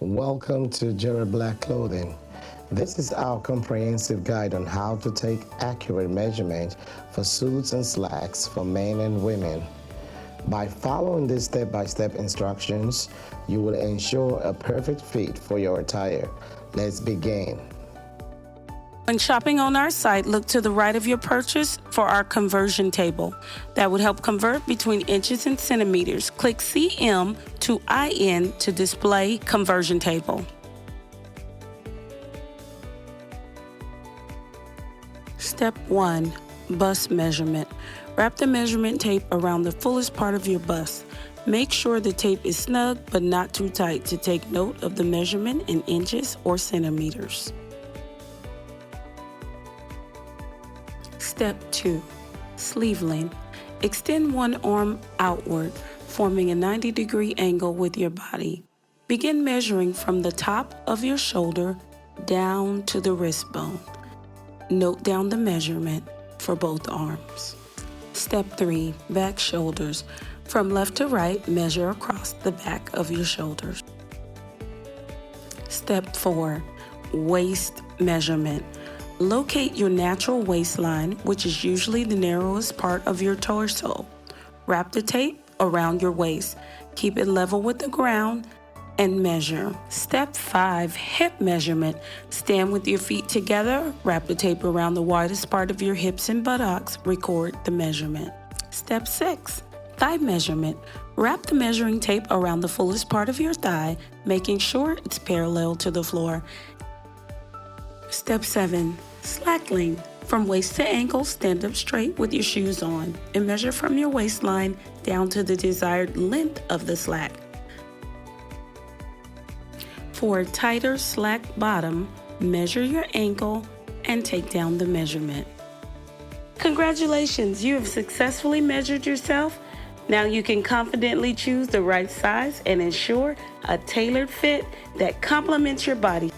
Welcome to Jerry Black Clothing. This is our comprehensive guide on how to take accurate measurements for suits and slacks for men and women. By following these step-by-step instructions, you will ensure a perfect fit for your attire. Let's begin. When shopping on our site, look to the right of your purchase for our conversion table. That would help convert between inches and centimeters. Click CM to IN to display conversion table. Step 1. Bust measurement. Wrap the measurement tape around the fullest part of your bust. Make sure the tape is snug but not too tight to take note of the measurement in inches or centimeters. Step 2. Sleeve length. Extend one arm outward, forming a 90-degree angle with your body. Begin measuring from the top of your shoulder down to the wrist bone. Note down the measurement for both arms. Step 3. Back shoulders. From left to right, measure across the back of your shoulders. Step 4. Waist measurement. Locate your natural waistline, which is usually the narrowest part of your torso. Wrap the tape around your waist. Keep it level with the ground and measure. Step 5. Hip measurement. Stand with your feet together. Wrap the tape around the widest part of your hips and buttocks. Record the measurement. Step 6. Thigh measurement. Wrap the measuring tape around the fullest part of your thigh, making sure it's parallel to the floor. Step 7. Slack length. From waist to ankle, stand up straight with your shoes on and measure from your waistline down to the desired length of the slack. For a tighter slack bottom, measure your ankle and take down the measurement. Congratulations, you have successfully measured yourself. Now you can confidently choose the right size and ensure a tailored fit that complements your body.